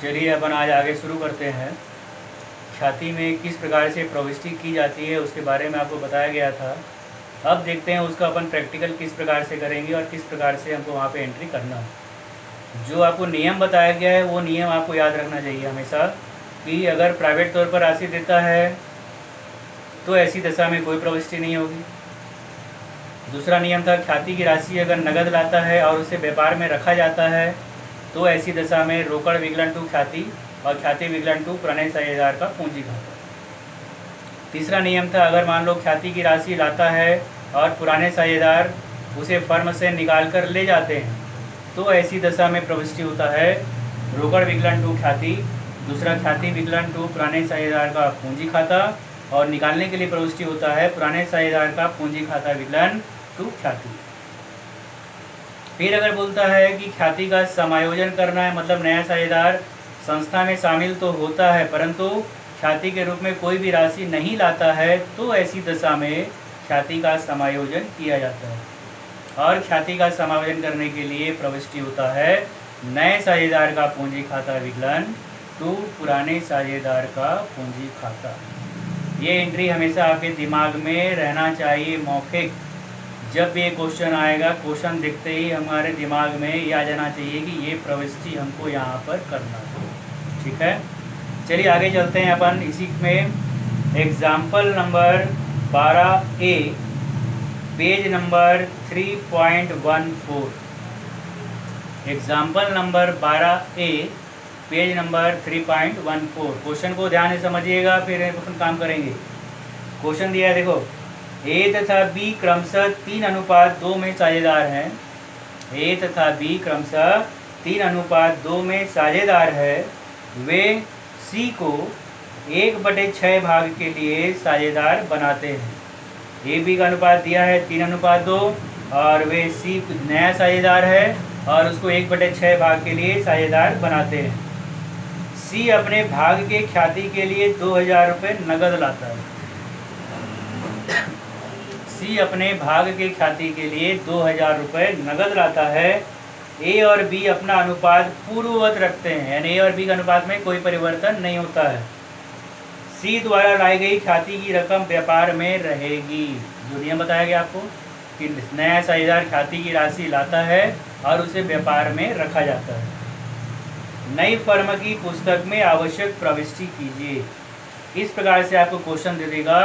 चलिए अपन आज आगे शुरू करते हैं। ख्याति में किस प्रकार से प्रविष्टि की जाती है उसके बारे में आपको बताया गया था। अब देखते हैं उसका अपन प्रैक्टिकल किस प्रकार से करेंगे और किस प्रकार से हमको वहाँ पे एंट्री करना है। जो आपको नियम बताया गया है वो नियम आपको याद रखना चाहिए हमेशा कि अगर प्राइवेट तौर पर राशि देता है तो ऐसी दशा में कोई प्रविष्टि नहीं होगी। दूसरा नियम था ख्याति की राशि अगर नगद लाता है और उसे व्यापार में रखा जाता है तो ऐसी दशा में रोकड़ विकलन टू ख्याति और ख्याति विकलन टू प्रणय साझेदार का पूंजी खाता। तीसरा नियम था अगर मान लो ख्याति की राशि लाता है और पुराने साझेदार उसे फर्म से निकाल कर ले जाते हैं तो ऐसी दशा में प्रविष्टि होता है रोकड़ विकलन टू ख्याति, दूसरा ख्याति विकलन टू पुराने साझेदार का पूंजी खाता और निकालने के लिए प्रविष्टि होता है पुराने साझेदार का पूंजी खाता विकलन टू ख्याति। फिर अगर बोलता है कि ख्याति का समायोजन करना है, मतलब नया साझेदार संस्था में शामिल तो होता है परंतु ख्याति के रूप में कोई भी राशि नहीं लाता है तो ऐसी दशा में ख्याति का समायोजन किया जाता है और ख्याति का समायोजन करने के लिए प्रविष्टि होता है नए साझेदार का पूंजी खाता विकलन टू पुराने साझेदार का पूंजी खाता। ये एंट्री हमेशा आपके दिमाग में रहना चाहिए मौखिक। जब भी ये क्वेश्चन आएगा क्वेश्चन देखते ही हमारे दिमाग में ये आ जाना चाहिए कि ये प्रविष्टि हमको यहाँ पर करना है। ठीक है, चलिए आगे चलते हैं अपन इसी में। Example number 12A page number 3.14। Example number 12A page number 3.14। Question को ध्यान से समझिएगा फिर अपन काम करेंगे। क्वेश्चन दिया है देखो, ए तथा बी क्रमशः 3:2 में साझेदार हैं। ए तथा बी क्रमशः 3:2 में साझेदार है। वे सी को 1/6 भाग के लिए साझेदार बनाते हैं। ए बी का अनुपात दिया है 3:2 और वे सी नया साझेदार है और उसको 1/6 भाग के लिए साझेदार बनाते हैं। सी अपने भाग के ख्याति के लिए 2000 रुपये नगद लाता है। सी अपने भाग के ख्याति के लिए 2000 रुपये नगद लाता है। ए और बी अपना अनुपात पूर्ववत रखते हैं, यानी ए और बी के अनुपात में कोई परिवर्तन नहीं होता है। सी द्वारा लाई गई ख्याति की रकम व्यापार में रहेगी। जो नियम बताया गया आपको कि नया साझेदार ख्याति की राशि लाता है और उसे व्यापार में रखा जाता है। नई फर्म की पुस्तक में आवश्यक प्रविष्टि कीजिए। इस प्रकार से आपको क्वेश्चन दे देगा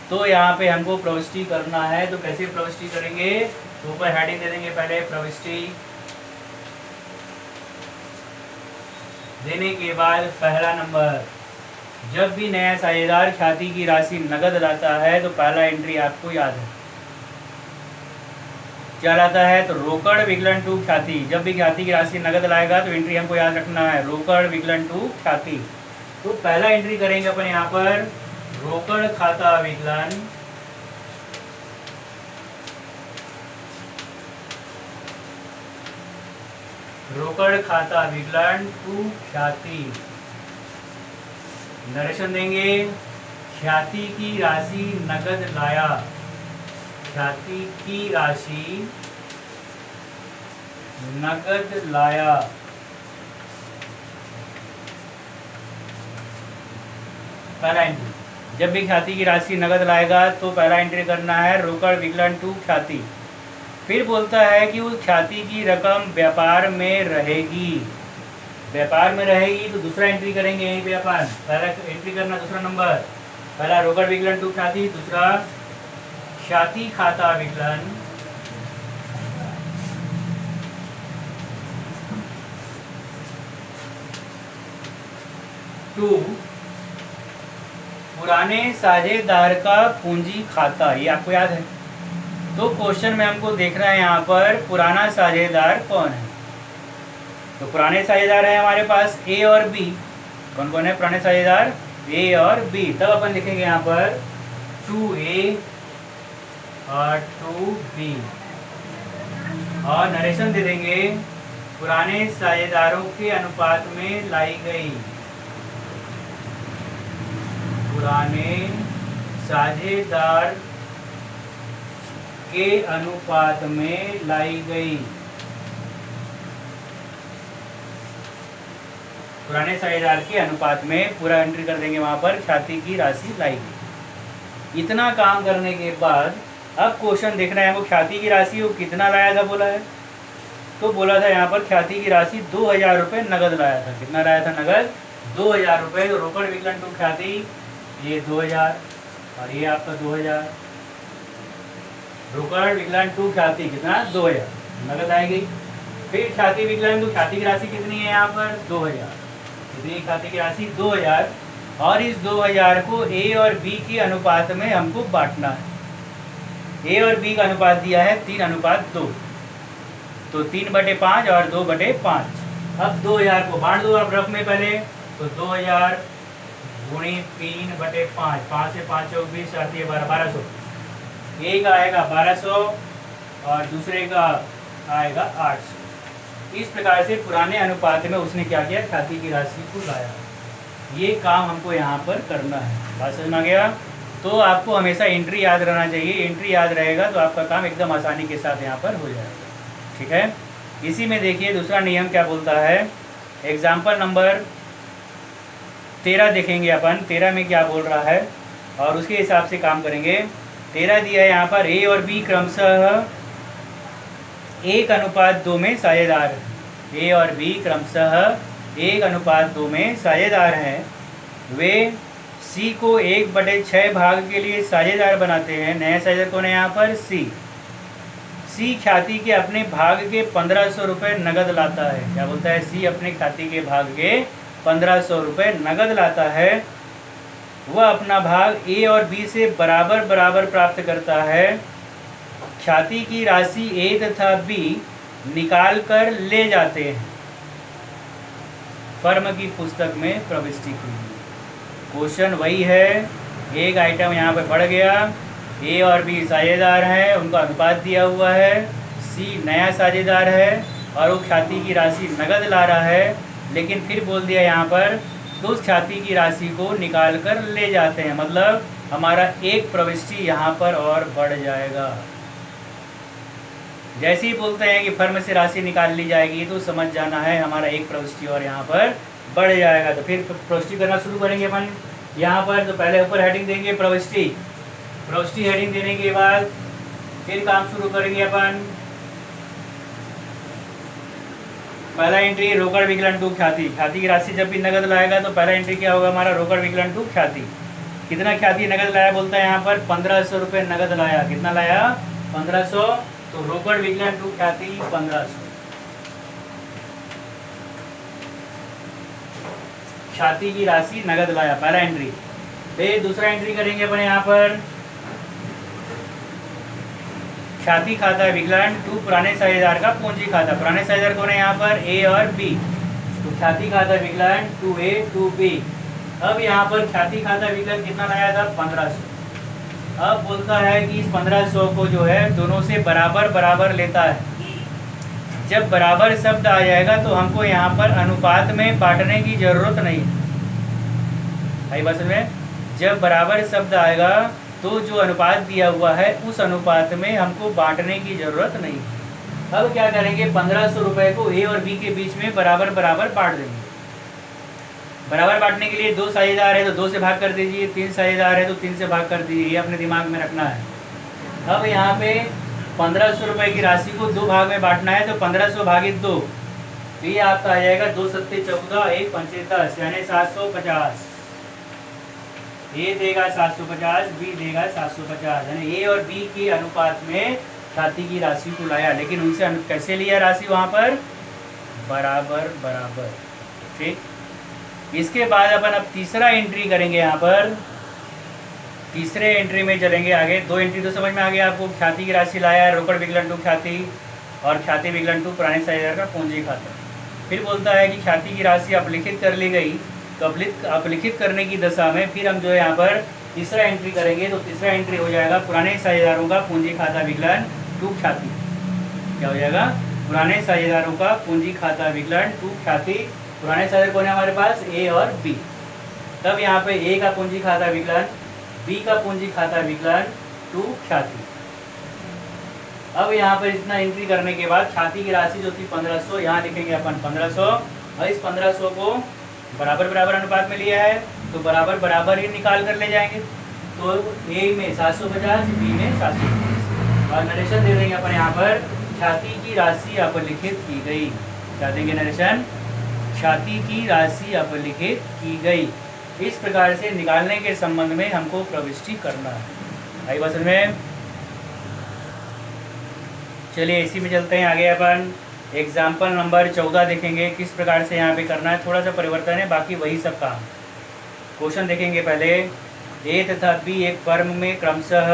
तो यहाँ पे हमको प्रविष्टि करना है। तो कैसे प्रविष्टि करेंगे, तो ऊपर हेडिंग दे देंगे पहले प्रविष्टि देने के बाद पहला नंबर, जब भी नया साझेदार ख्याति की राशि नगद लाता है तो पहला एंट्री आपको याद है क्या लाता है, तो रोकड़ विकलन टू ख्याति। जब भी ख्याति की राशि नगद लाएगा तो एंट्री हमको याद रखना है रोकड़ विकलन टू ख्याति। तो पहला एंट्री करेंगे अपन यहाँ पर रोकड़ खाता विकलन रोकड़ खाता विकलन टू ख्याति। नरेशन देंगे ख्याति की राशि नगद लाया। ख्याति की राशि नगद लाया। पहला एंट्री, जब भी ख्याति की राशि नगद लाएगा तो पहला एंट्री करना है रोकड़ विकलन टू ख्याति। फिर बोलता है कि उस ख्याति की रकम व्यापार में रहेगी। व्यापार में रहेगी तो दूसरा एंट्री करेंगे यहीं पे अपन। पहला एंट्री करना दूसरा नंबर, पहला रोकड़ विकलन टू ख्याति, दूसरा ख्याति खाता विकलन टू पुराने साझेदार का पूंजी खाता। ये आपको याद है। तो क्वेश्चन में हमको देखना है यहाँ पर पुराना साझेदार कौन है। तो पुराने साझेदार है हमारे पास ए और बी। कौन कौन है पुराने साझेदार, ए और बी। तब अपन लिखेंगे यहाँ पर 2A और 2B और नरेशन दे देंगे पुराने साझेदारों के अनुपात में लाई गई। पुराने साझेदार के अनुपात में लाई गई। पुराने साझेदार के अनुपात में पूरा एंट्री कर देंगे वहाँ पर, ख्याति की राशि लाएगी। इतना काम करने के बाद अब क्वेश्चन देखना है, वो ख्याति की राशि वो कितना लाया था बोला है, तो बोला था यहाँ पर ख्याति की राशि 2000 रुपये नगद लाया था। कितना लाया था नगद? 2000 रुपये। तो रोकड़ विकलन टू ख्याति ये 2000 और ये आपका 2000। रोकड़ विकलन टू ख्याति कितना? 2000 नगद आएगी। फिर ख्याति विकलन टू ख्याति की राशि कितनी है यहाँ पर? 2000। कितनी ख्याति की राशि? 2000। और इस 2000 को ए और बी के अनुपात में हमको बांटना है। ए और बी का अनुपात दिया है 3:2, तो 3/5 और 2/5। अब 2000 को बांट दो आप रफ में पहले, तो 2000 गुणित 3/5, 5 से 5 चौक 20 आती है 1200। एक आएगा 1200 और दूसरे का आएगा 800। इस प्रकार से पुराने अनुपात में उसने क्या किया? ख्याति की राशि को लाया। ये काम हमको यहाँ पर करना है। बात समझ में आ गया? तो आपको हमेशा एंट्री याद रहना चाहिए। एंट्री याद रहेगा तो आपका काम एकदम आसानी के साथ यहाँ पर हो जाएगा। ठीक है। इसी में देखिए दूसरा नियम क्या बोलता है। एग्जाम्पल नंबर 13 देखेंगे अपन। 13 में क्या बोल रहा है और उसके हिसाब से काम करेंगे। 13 दिया है यहाँ पर, ए और बी क्रमशः 1:2 में साझेदार है। ए और बी क्रमशः 1:2 में साझेदार हैं। वे सी को 1/6 भाग के लिए साझेदार बनाते हैं। नया साझेदार कौन है यहाँ पर? सी ख्याति के अपने भाग के 1500 रुपये नगद लाता है। क्या बोलता है? सी अपने ख्याति के भाग के 1500 रुपये नगद लाता है। वह अपना भाग ए और बी से बराबर बराबर प्राप्त करता है। ख्याति की राशि ए तथा बी निकाल कर ले जाते हैं। फर्म की पुस्तक में प्रविष्टि की। क्वेश्चन वही है, एक आइटम यहाँ पे बढ़ गया। ए और बी साझेदार हैं, उनका अनुपात दिया हुआ है। सी नया साझेदार है और वो ख्याति की राशि नगद ला रहा है, लेकिन फिर बोल दिया यहाँ पर तो उस ख्याति की राशि को निकाल कर ले जाते हैं। मतलब हमारा एक प्रविष्टि यहाँ पर और बढ़ जाएगा। जैसे ही बोलते हैं कि फर्म से राशि निकाल ली जाएगी तो समझ जाना है हमारा एक प्रविष्टि और यहाँ पर बढ़ जाएगा। तो फिर प्रविष्टि करना शुरू करेंगे अपन यहाँ पर। तो पहले ऊपर हेडिंग देंगे प्रविष्टि। प्रविष्टि हेडिंग देने के बाद फिर काम शुरू करेंगे अपन। पहला एंट्री रोकड़ विकलन टू ख्याति। ख्याति की राशि जब भी नगद लाएगा तो पहला एंट्री क्या होगा हमारा? रोकड़ विकलन टू ख्याति। कितना ख्याति नगद लाया बोलता है यहाँ पर? 1500 रुपये नगद लाया। कितना लाया? 1500। तो रोकड़ विकलन टू ख्याति 1500। ख्याति की राशि नगद लाया, पहला एंट्री। फिर दूसरा एंट्री करेंगे अपन यहाँ पर ख्याति खाता विकलन टू पुराने साझेदार का पूंजी खाता। पुराने साझेदार कौन है यहाँ पर? ए और बी। तो ख्याति खाता विकलन टू ए टू बी। अब यहाँ पर ख्याति खाता विकलन कितना लाया था? 1500। अब बोलता है कि इस 1500 को जो है दोनों से बराबर बराबर लेता है। जब बराबर शब्द आ जाएगा तो हमको यहाँ पर अनुपात में बांटने की जरूरत नहीं। भाई बस में जब बराबर शब्द आएगा तो जो अनुपात दिया हुआ है उस अनुपात में हमको बांटने की जरूरत नहीं। अब क्या करेंगे? 1500 रुपये को ए और बी के बीच में बराबर बराबर बांट देंगे। बराबर बांटने के लिए 2 साझेदार है तो 2 से भाग कर दीजिए, 3 साझेदार है तो 3 से भाग कर दीजिए। ये अपने दिमाग में रखना है। अब यहाँ पे 1500 रुपये की राशि को 2 भाग में बांटना है, तो 1500 भागित 2, तो ये आपका आ जाएगा 2 सत्ते 14, 1 पंचे 10, यानी 750। ए देगा 750, बी देगा 750, यानी ए और बी के अनुपात में ख्याति की राशि को लाया। लेकिन उनसे कैसे लिया राशि? वहाँ पर बराबर बराबर। ठीक। इसके बाद अपन अब तीसरा एंट्री करेंगे। यहाँ पर तीसरे एंट्री में चलेंगे आगे। 2 एंट्री तो समझ में आ गया आपको। ख्याति की राशि लाया, रोकड़ विकलन टू ख्याति और ख्याति विकलन टू पुराने साझेदार का पूंजी खाता। फिर बोलता है कि ख्याति की राशि अपलिखित कर ली गई, तो अपलिखित करने की दशा में फिर हम जो है यहाँ पर तीसरा एंट्री करेंगे। तो तीसरा एंट्री हो जाएगा पुराने साझेदारों का पूंजी खाता विकलन टू ख्याति। क्या हो जाएगा? पुराने साझेदारों का पूंजी खाता विकलन टू ख्याति। पुराने साझेदार कौन है हमारे पास? ए और बी। तब यहाँ पे ए का पूंजी खाता विकलन, बी का पूंजी खाता विकलन टू ख्याति। अब यहाँ पर इतना एंट्री करने के बाद ख्याति की राशि जो थी 1500, यहाँ लिखेंगे अपन 1500, और इस 1500 को बराबर बराबर अनुपात में लिया है तो बराबर बराबर ही निकाल कर ले जाएंगे। तो ए में 750, बी में 750 और नरेशन दे देंगे अपन यहाँ पर ख्याति की राशि अपलिखित की गई। क्या देंगे नरेशन? ख्याति की राशि अपलिखित की गई। इस प्रकार से निकालने के संबंध में हमको प्रविष्टि करना है। आई बात समझ में? चलिए इसी में चलते हैं आगे। अपन एग्जाम्पल नंबर 14 देखेंगे किस प्रकार से यहाँ पे करना है। थोड़ा सा परिवर्तन है, बाकी वही सब काम। क्वेश्चन देखेंगे पहले। ए तथा बी एक फर्म में क्रमशः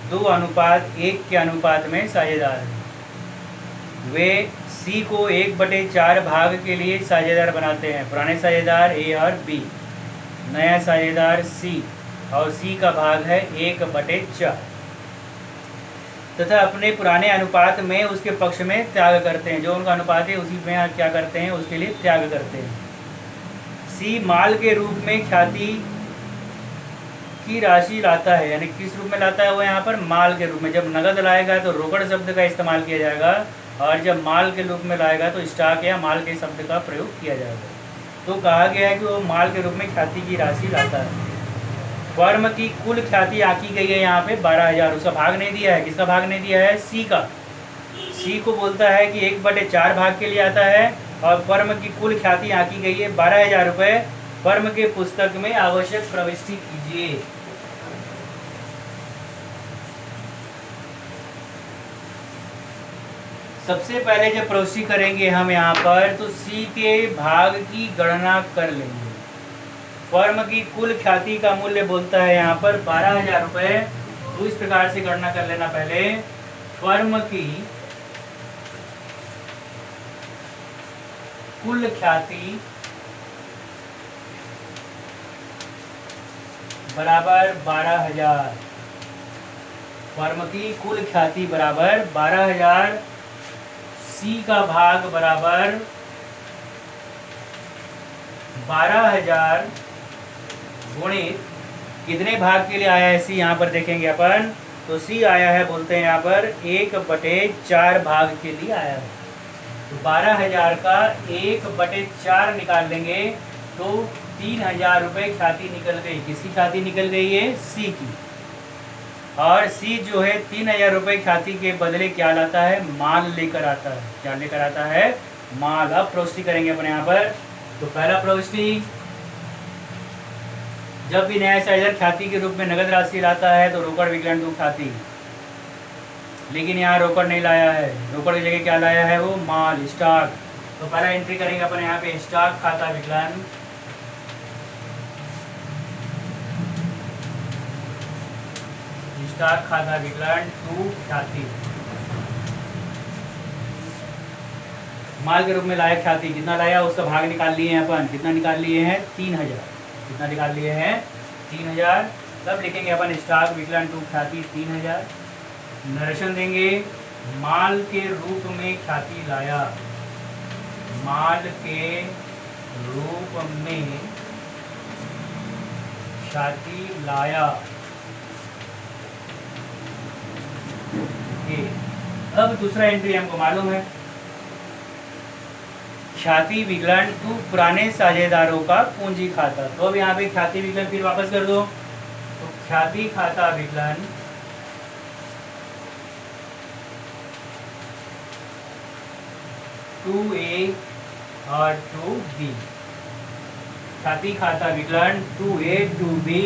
2:1 के अनुपात में साझेदार हैं। वे सी को 1/4 भाग के लिए साझेदार बनाते हैं। पुराने साझेदार ए और बी, नया साझेदार सी, और सी का भाग है 1/4 तथा अपने पुराने अनुपात में उसके पक्ष में त्याग करते हैं। जो उनका अनुपात है उसी में क्या करते हैं? उसके लिए त्याग करते हैं। सी माल के रूप में ख्याति की राशि लाता है, यानी किस रूप में लाता है वो? यहाँ पर माल के रूप में। जब नगद लाएगा तो रोकड़ शब्द का इस्तेमाल किया जाएगा, और जब माल के रूप में लाएगा तो स्टॉक या माल के शब्द का प्रयोग किया जाएगा। तो कहा गया है कि वो माल के रूप में ख्याति की राशि लाता है। फर्म की कुल ख्याति आंकी गई है यहाँ पे 12,000। उसका भाग नहीं दिया है। किसका भाग नहीं दिया है? सी का। सी को बोलता है कि 1/4 भाग के लिए आता है, और फर्म की कुल ख्याति आंकी गई है 12,000 रुपये। फर्म के पुस्तक में आवश्यक प्रविष्टि कीजिए। सबसे पहले जब प्रविष्टि करेंगे हम यहाँ पर, तो सी के भाग की गणना कर लेंगे। फर्म की कुल ख्याति का मूल्य बोलता है यहाँ पर 12,000 रुपये। तो इस प्रकार से गणना कर लेना पहले। फर्म की कुल ख्याति बराबर 12,000। फर्म की कुल ख्याति बराबर 12,000। सी का भाग बराबर 12,000 गुणित कितने भाग के लिए आया है सी? यहाँ पर देखेंगे अपन, तो सी आया है, बोलते हैं यहाँ पर 1/4 भाग के लिए आया है। तो 12,000 का 1/4 निकाल लेंगे तो 3,000 रुपये ख्याति निकल गई। किसकी ख्याति निकल गई है? सी की। और सी जो है 3,000 रुपये ख्याति के बदले क्या लाता है? माल लेकर आता है। क्या लेकर आता है? माल। अब प्रविष्टि करेंगे अपने यहाँ पर। तो पहला प्रविष्टि, जब भी नया साझेदार ख्याति के रूप में नगद राशि लाता है तो रोकड़ विकलन टू ख्याति, लेकिन यहाँ रोकड़ नहीं लाया है। रोकड़ की जगह क्या लाया है? वो माल, स्टॉक। तो पहला एंट्री करेंगे अपन यहाँ पे, स्टॉक खाता विकलन। स्टॉक खाता विकलन टू ख्याति। माल के रूप में लाया ख्याति, कितना लाया उसका भाग निकाल लिए हैं अपन। कितना निकाल लिए हैं? 3,000। कितना निकाल लिए हैं? 3,000। तब लिखेंगे अपन स्टॉक विकलन टू ख्याति 3,000। नरेशन देंगे, माल के रूप में ख्याति लाया। माल के रूप में ख्याति लाया। अब दूसरा एंट्री हमको मालूम है, ख्याति विकलन टू पुराने साझेदारों का पूंजी खाता। तो अब यहाँ पे ख्याति विकलन फिर वापस कर दो। तो ख्याति खाता विकलन टू ए और टू बी। ख्याति खाता विकलन टू ए टू बी।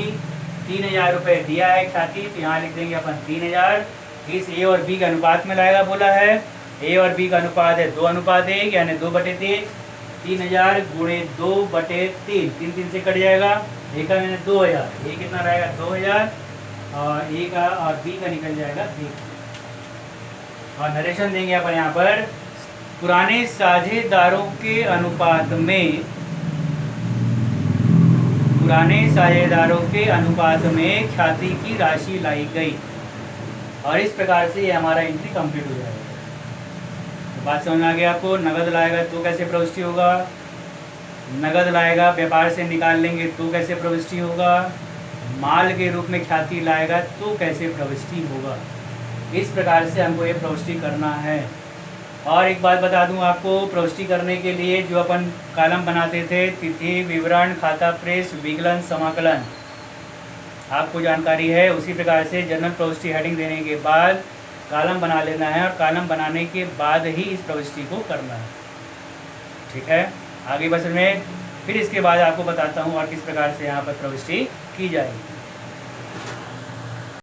3,000 रुपये दिया है ख्याति, तो यहाँ लिख देंगे अपन 3,000। इस ए और बी के अनुपात में लाएगा बोला है। ए और बी का अनुपात है 2:1, यानी 2/3। 3,000 गुणे 2/3, 3 से कट जाएगा। ए का मैंने 2,000, ए कितना रहेगा? 2,000, और ए का और बी का निकल जाएगा 3। और नरेशन देंगे अपन यहाँ पर, पुराने साझेदारों के अनुपात में, पुराने साझेदारों के अनुपात में ख्याति की राशि लाई गई। और इस प्रकार से ये हमारा एंट्री कंप्लीट हो जाएगा। तो बात समझ में आ गया आपको? नगद लाएगा तो कैसे प्रविष्टि होगा? नगद लाएगा, व्यापार से निकाल लेंगे तो कैसे प्रविष्टि होगा? माल के रूप में ख्याति लाएगा तो कैसे प्रविष्टि होगा? इस प्रकार से हमको ये प्रविष्टि करना है। और एक बात बता दूं आपको, प्रविष्टि करने के लिए जो अपन कॉलम बनाते थे, तिथि, विवरण, खाता प्रेस, विकलन, समाकलन, आपको जानकारी है। उसी प्रकार से जनरल प्रविष्टि हेडिंग देने के बाद कॉलम बना लेना है, और कॉलम बनाने के बाद ही इस प्रविष्टि को करना है। ठीक है, आगे बस में फिर इसके बाद आपको बताता हूँ और किस प्रकार से यहाँ पर प्रविष्टि की जाएगी।